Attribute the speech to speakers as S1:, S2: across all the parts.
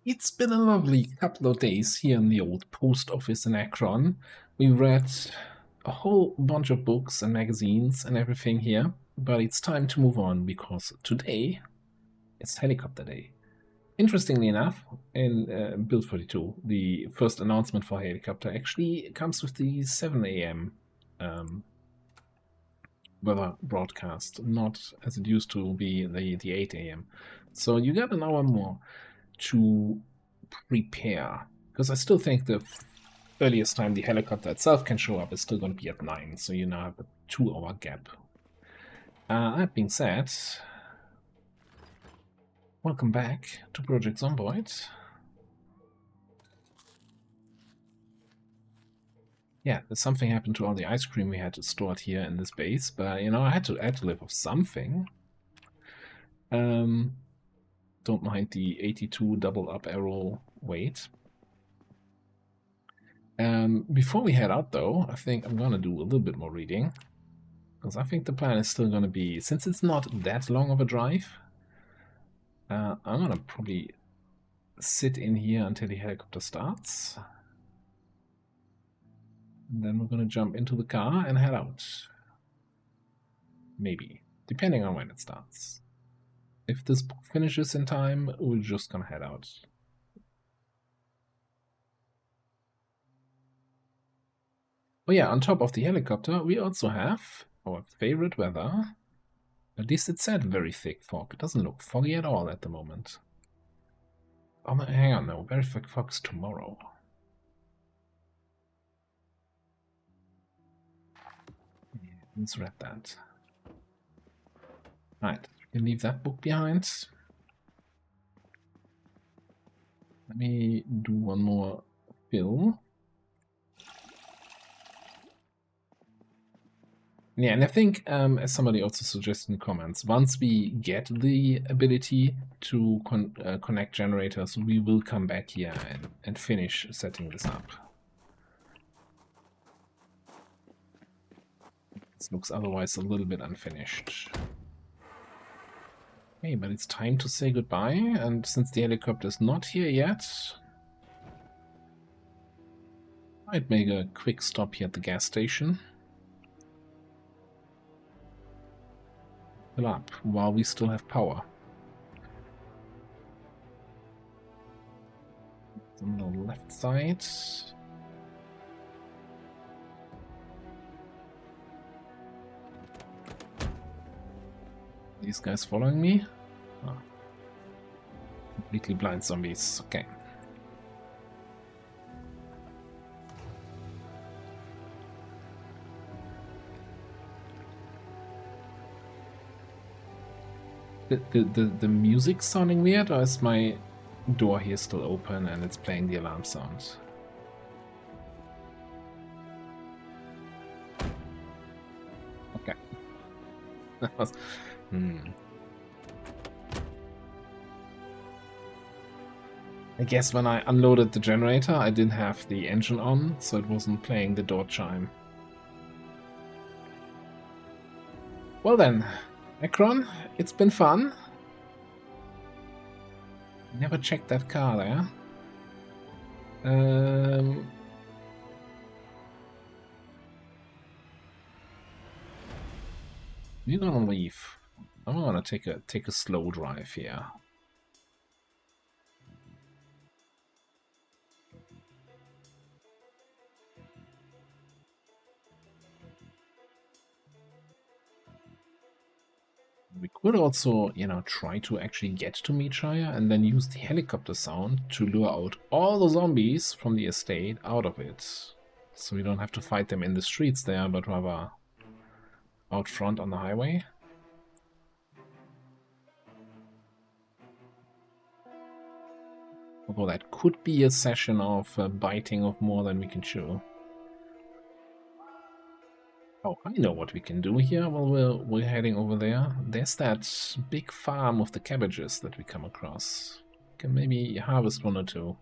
S1: It's been a lovely couple of days here in the old post office in Akron. We read a whole bunch of books and magazines and everything here, but it's time to move on because today it's helicopter day. Interestingly enough, in Build 42, the first announcement for helicopter actually comes with the 7 a.m. Weather broadcast, not as it used to be the 8 a.m. So you got an hour more to prepare, because I still think the earliest time the helicopter itself can show up is still going to be at 9, so you now have a 2-hour gap. That being said, welcome back to Project Zomboid. Yeah, something happened to all the ice cream we had stored here in this base, but you know, I had to live off something. Don't mind the 82 double up arrow weight. Before we head out though, I think I'm gonna do a little bit more reading, because I think the plan is still gonna be, since it's not that long of a drive, I'm gonna probably sit in here until the helicopter starts. And then we're gonna jump into the car and head out. Maybe, depending on when it starts. If this book finishes in time, we're just gonna head out. Oh yeah, on top of the helicopter, we also have our favorite weather. At least it said very thick fog. It doesn't look foggy at all at the moment. Oh, hang on, no, very thick fog's tomorrow. Yeah, let's read that. Right, we can leave that book behind. Let me do one more fill. Yeah, and I think, as somebody also suggested in comments, once we get the ability to connect generators, we will come back here and finish setting this up. This looks otherwise a little bit unfinished. Okay, but it's time to say goodbye, and since the helicopter is not here yet, I'd make a quick stop here at the gas station. Fill up while we still have power. On the left side. These guys following me? Oh. Completely blind zombies. Okay. The music sounding weird, or is my door here still open and it's playing the alarm sound? Okay. That was... I guess when I unloaded the generator, I didn't have the engine on, so it wasn't playing the door chime. Well then, Akron, it's been fun. Never checked that car there. We're gonna leave. I'm gonna take a slow drive here. We could also, you know, try to actually get to Meatshire and then use the helicopter sound to lure out all the zombies from the estate out of it. So we don't have to fight them in the streets there, but rather out front on the highway. Although that could be a session of biting of more than we can chew. Oh, I know what we can do here while we're heading over there. There's that big farm of the cabbages that we come across. We can maybe harvest one or two.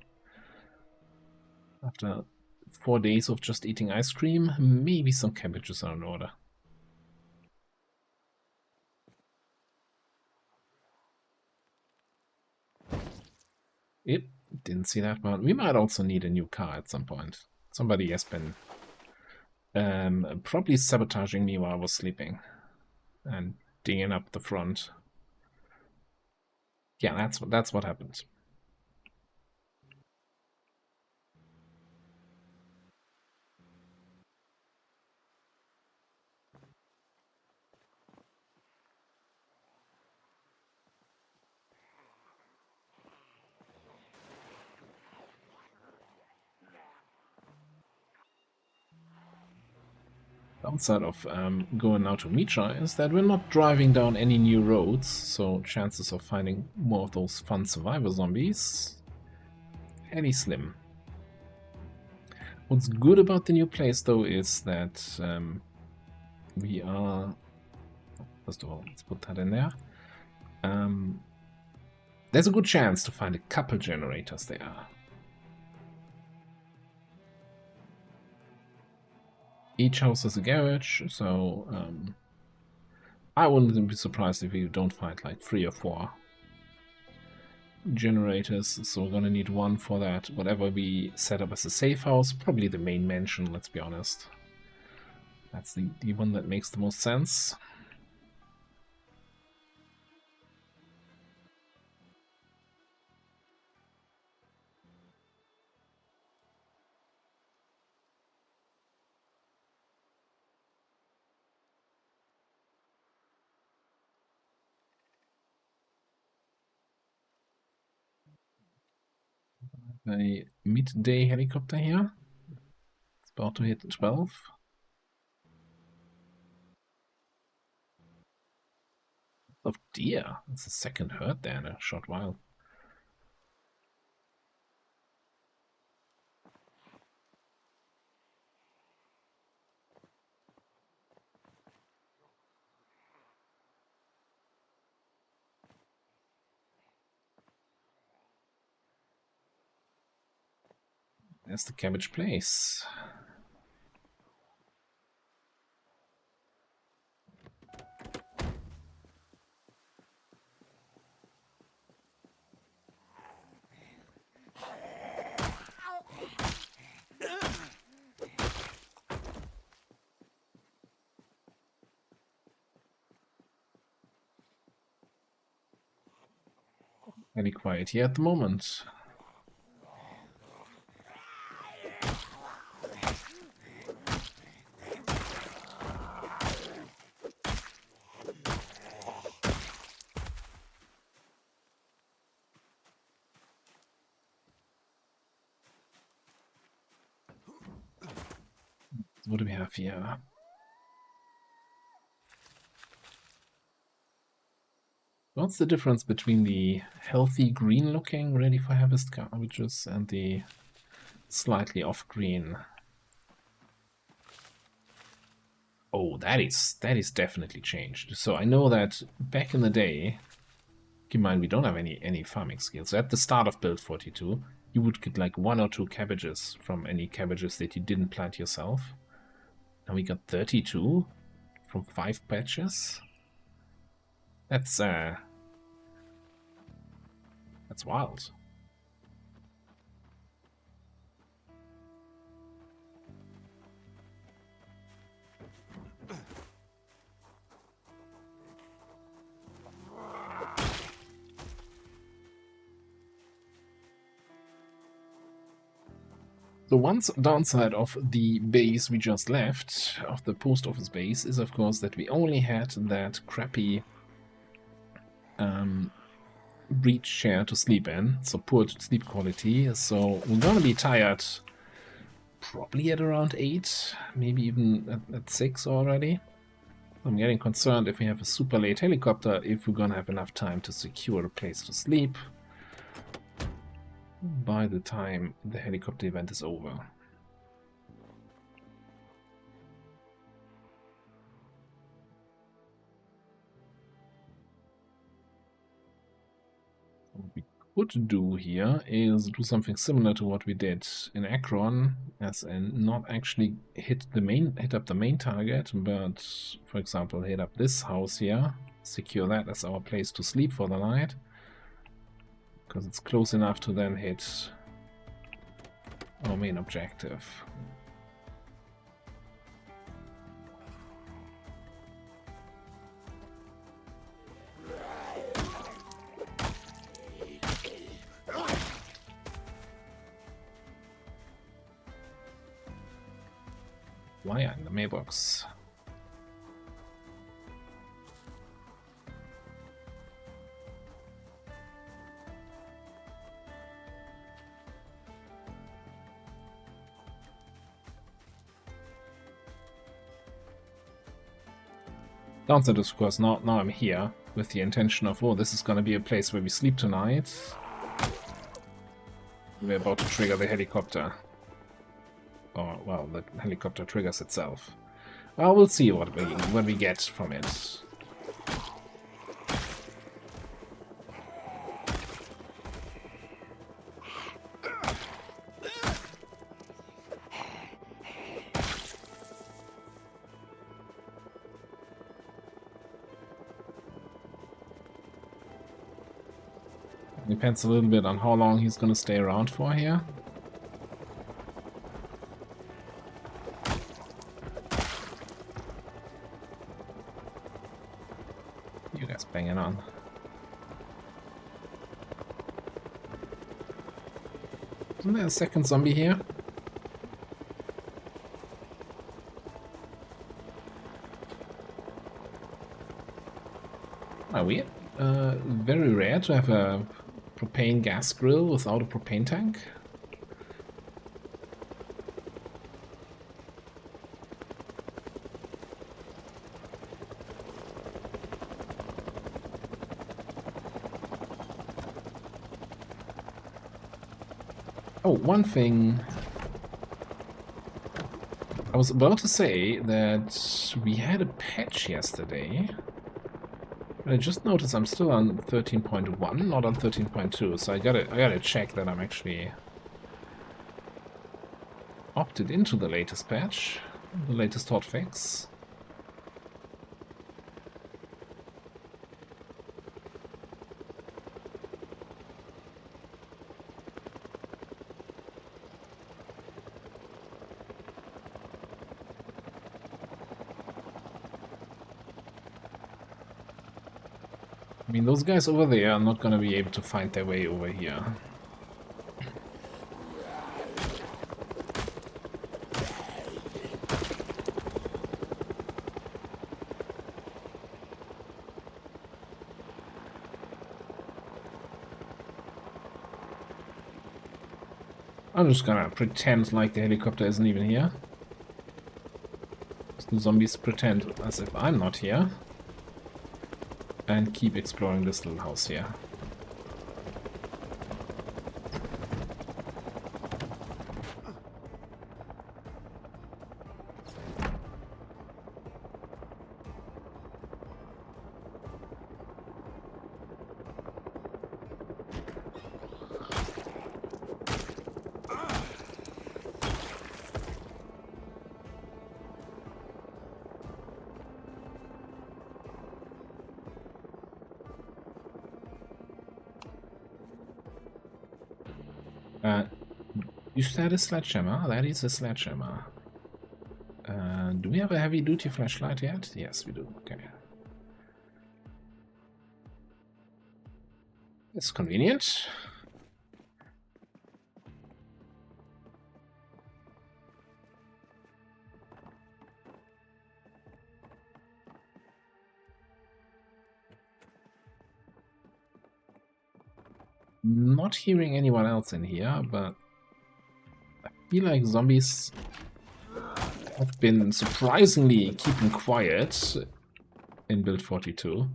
S1: After 4 days of just eating ice cream, maybe some cabbages are in order. Yep, Didn't see that one. We might also need a new car at some point. Somebody has been probably sabotaging me while I was sleeping and dinging up the front. Yeah, that's what happened. Downside of going now to Mitra is that we're not driving down any new roads, so chances of finding more of those fun survivor zombies fairly slim. What's good about the new place, though, is that we are... First of all, let's put that in there. There's a good chance to find a couple generators there. Each house has a garage, so I wouldn't be surprised if we don't find like 3 or 4 generators, so we're gonna need one for that. Whatever we set up as a safe house, probably the main mansion, let's be honest. That's the one that makes the most sense. A midday helicopter here. It's about to hit 12. Oh dear, that's the second hurt there in a short while. There's the cabbage place. Very quiet here at the moment. What do we have here? What's the difference between the healthy green looking ready for harvest cabbages and the slightly off green? Oh, that is definitely changed. So I know that back in the day, keep in mind we don't have any farming skills. So at the start of build 42, you would get like 1 or 2 cabbages from any cabbages that you didn't plant yourself. Now we got 32 from 5 patches. That's wild. The one downside of the base we just left, of the post office base, is of course that we only had that crappy breach chair to sleep in, so poor sleep quality, so we're gonna be tired probably at around 8, maybe even at 6 already. I'm getting concerned if we have a super late helicopter, if we're gonna have enough time to secure a place to sleep by the time the helicopter event is over. What we could do here is do something similar to what we did in Akron, as in not actually hit up the main target, but for example hit up this house here, secure that as our place to sleep for the night, because it's close enough to then hit our main objective. Flier in the mailbox. Downside is, of course, now I'm here with the intention of, oh, this is going to be a place where we sleep tonight. We're about to trigger the helicopter. Or, well, the helicopter triggers itself. Well, we'll see what we get from it. Depends a little bit on how long he's going to stay around for here. You guys banging on. Isn't there a second zombie here? Oh, weird. Very rare to have a propane gas grill without a propane tank. Oh, one thing. I was about to say that we had a patch yesterday. I just noticed I'm still on 13.1, not on 13.2, so I gotta check that I'm actually opted into the latest patch, the latest hotfix. I mean, those guys over there are not going to be able to find their way over here. I'm just gonna pretend like the helicopter isn't even here. The zombies pretend as if I'm not here. And keep exploring this little house here. You said a sledgehammer? That is a sledgehammer. Do we have a heavy-duty flashlight yet? Yes, we do. Okay. It's convenient. Not hearing anyone else in here, but I feel like zombies have been surprisingly keeping quiet in build 42.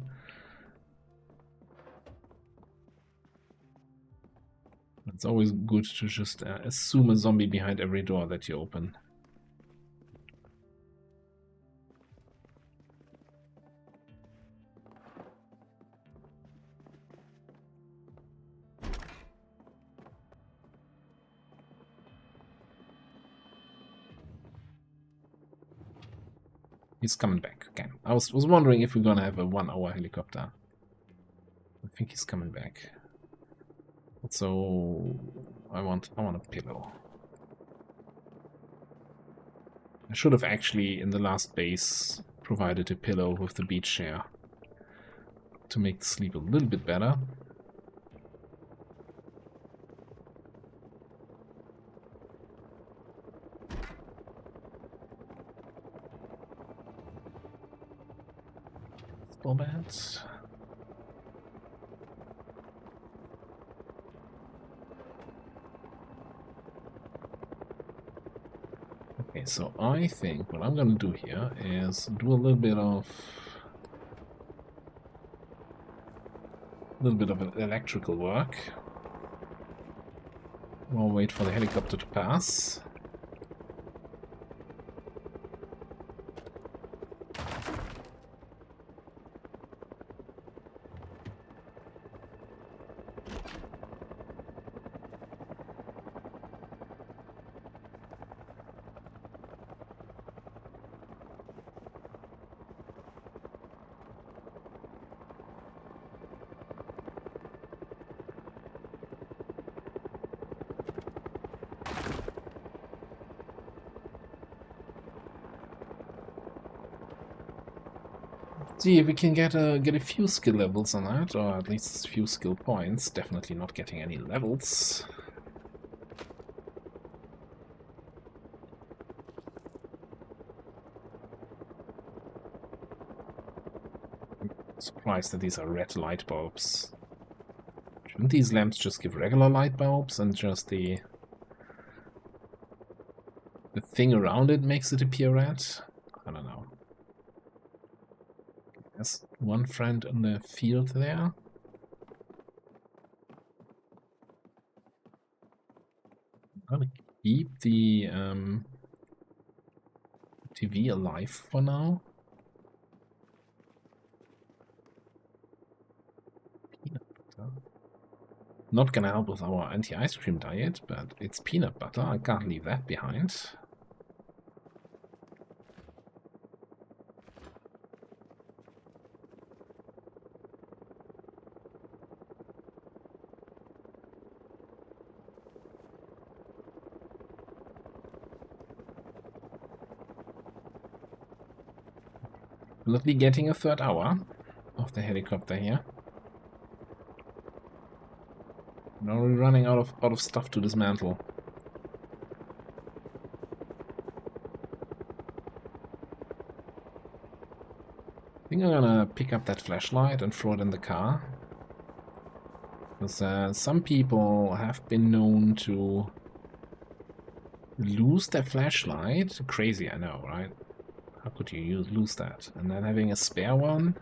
S1: It's always good to just assume a zombie behind every door that you open. He's coming back again. I was wondering if we're gonna have a 1 hour helicopter. I think he's coming back. So I want a pillow. I should have actually in the last base provided a pillow with the beach chair to make sleep a little bit better. Spell beds. Okay, so I think what I'm gonna do here is do a little bit of electrical work. We'll wait for the helicopter to pass. See if we can get a few skill levels on that, or at least a few skill points. Definitely not getting any levels. I'm surprised that these are red light bulbs. Shouldn't these lamps just give regular light bulbs and just the thing around it makes it appear red? I don't know. There's one friend in the field there. I'm gonna keep the TV alive for now. Peanut butter. Not gonna help with our anti-ice cream diet, but it's peanut butter. I can't leave that behind. Will it be getting a third hour of the helicopter here? Now we're running out of stuff to dismantle. I think I'm gonna pick up that flashlight and throw it in the car. Because some people have been known to lose their flashlight. Crazy, I know, right? How could you lose that? And then having a spare one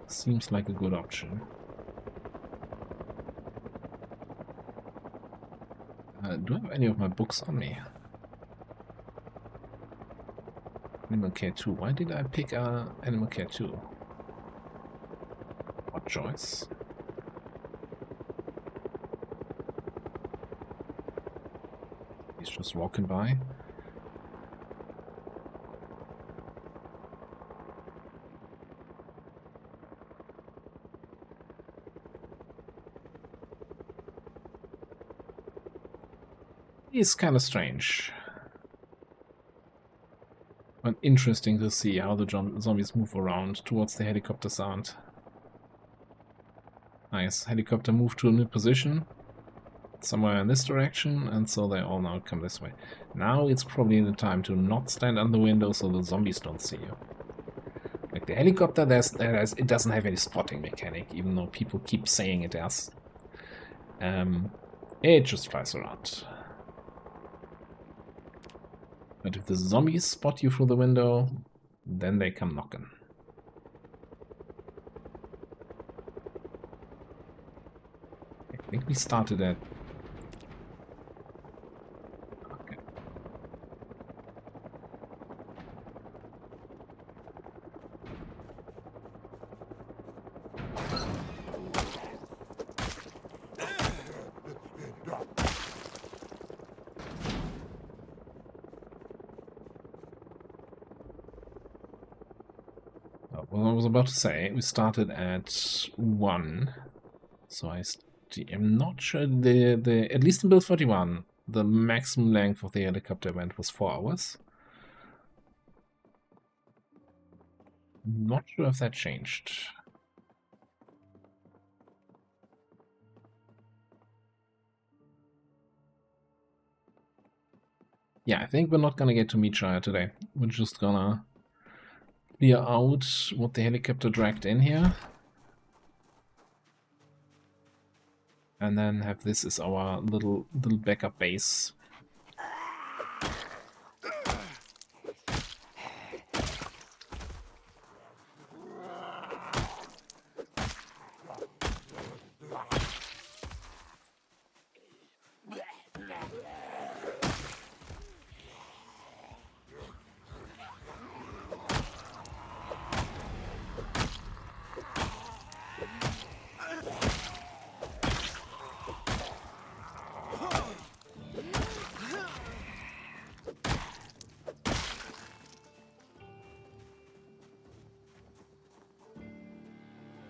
S1: seems like a good option. Do I have any of my books on me? Animal Care 2. Why did I pick Animal Care 2? Odd choice. He's just walking by. It's kind of strange. But interesting to see how the zombies move around towards the helicopter sound. Nice. Helicopter moved to a new position. Somewhere in this direction, and so they all now come this way. Now it's probably the time to not stand on the window so the zombies don't see you. Like the helicopter, it doesn't have any spotting mechanic, even though people keep saying it does. It just flies around. But if the zombies spot you through the window, then they come knocking. I think we started at... Okay. Well, I was about to say, we started at 1, so I I'm not sure. The at least in build 41, the maximum length of the helicopter event was 4 hours. Not sure if that changed. Yeah, I think we're not gonna get to meet Shire today. We're just gonna clear out what the helicopter dragged in here. And then have this as our little backup base.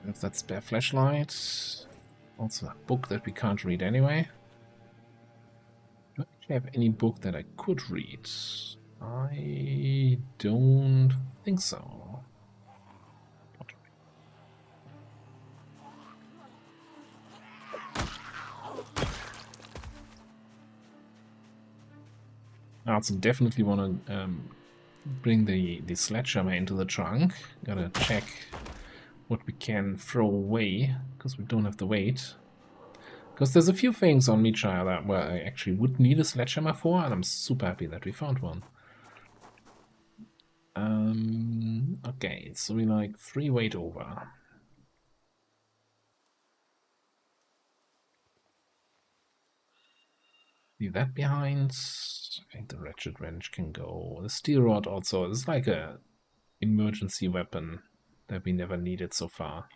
S1: If that spare flashlight. Also a book that we can't read anyway. Do I actually have any book that I could read? I don't think so. I also definitely want to bring the sledgehammer into the trunk. Gotta check what we can throw away, because we don't have the weight. Because there's a few things on Meatshire that where I actually would need a sledgehammer for, and I'm super happy that we found one. Okay, so we like 3 weight over. Leave that behind. I think the ratchet wrench can go. The steel rod also is like a emergency weapon that we never needed so far.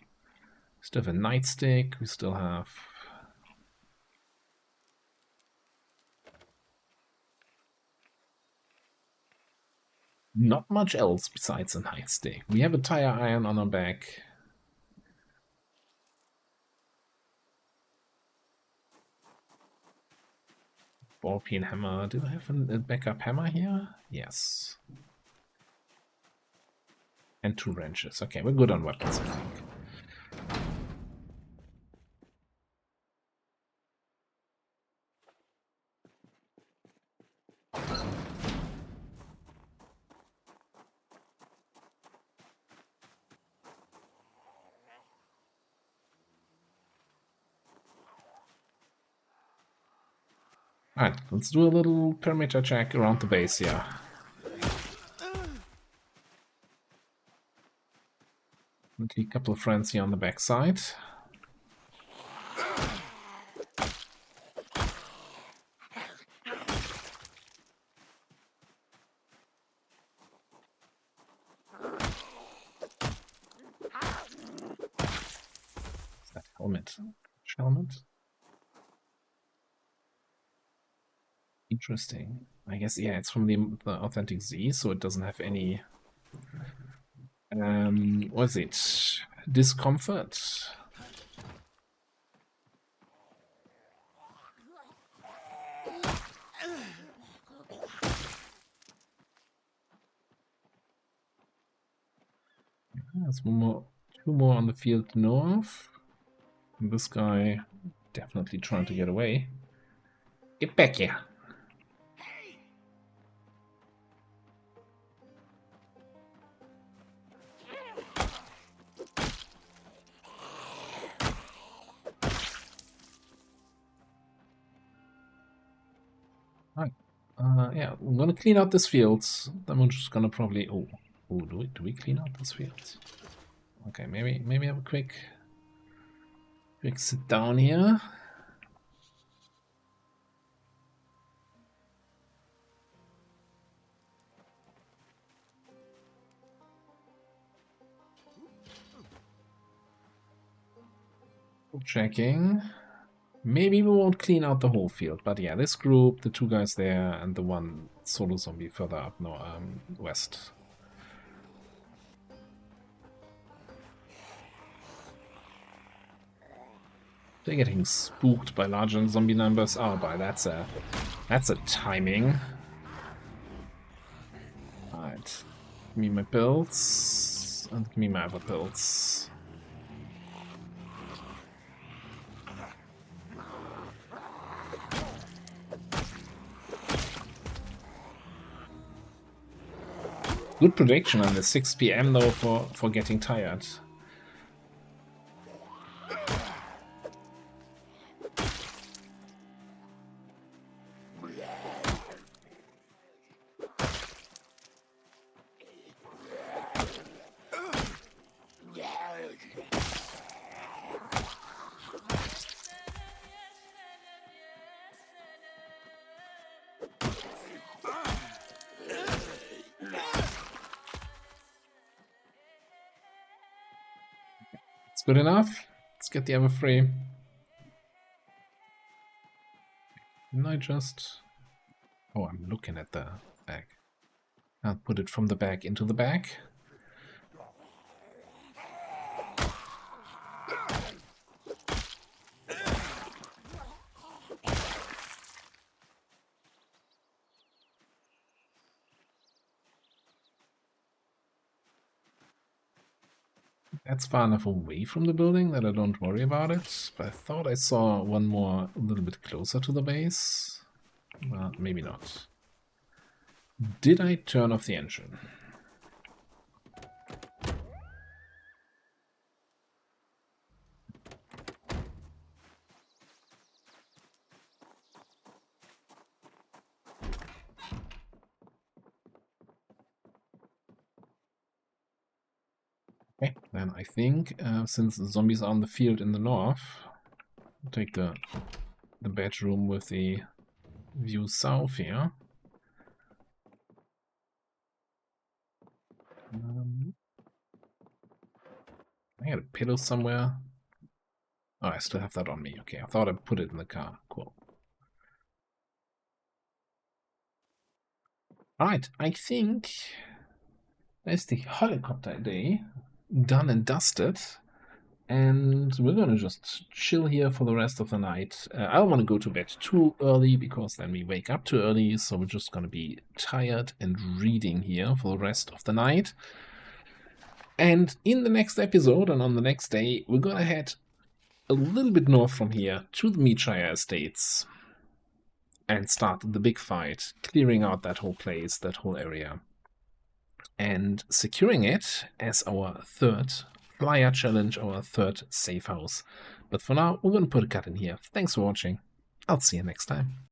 S1: Still have a nightstick. We still have not much else besides a nightstick. We have a tire iron on our back. Ball peen hammer. Do I have a backup hammer here? Yes. And 2 wrenches. Okay, we're good on weapons, I think. Alright, let's do a little perimeter check around the base here. A couple of friends here on the backside. Is that helmet? Helmet? Interesting. I guess, yeah, it's from the Authentic Z, so it doesn't have any... what is it? Discomfort? There's 2 more on the field north. And this guy definitely trying to get away. Get back here! Right. Yeah, I'm gonna clean out this field. Then we're just gonna probably... Oh, do we clean out this field? Okay, maybe have a quick sit down here. Checking. Maybe we won't clean out the whole field, but yeah, this group, the 2 guys there, and the 1 solo zombie further up west. They're getting spooked by larger zombie numbers. Oh boy, that's a timing. Alright. Give me my pills. And give me my other pills. Good prediction on the 6 PM though for getting tired. It's good enough. Let's get the other 3. Didn't I just... Oh, I'm looking at the bag. I'll put it from the bag into the bag. That's far enough away from the building that I don't worry about it, but I thought I saw one more a little bit closer to the base. Well, maybe not. Did I turn off the engine? Okay, then I think since the zombies are on the field in the north, I'll take the bedroom with the view south here. I had a pillow somewhere. Oh, I still have that on me. Okay, I thought I put it in the car. Cool. Alright, I think there's the helicopter day done and dusted. And we're gonna just chill here for the rest of the night. I don't want to go to bed too early because then we wake up too early. So we're just gonna be tired and reading here for the rest of the night. And in the next episode and on the next day, we're gonna head a little bit north from here to the Meadshire Estates and start the big fight, clearing out that whole place, that whole area, and securing it as our 3rd Flier challenge, our 3rd safe house. But for now, we're going to put a cut in here. Thanks for watching. I'll see you next time.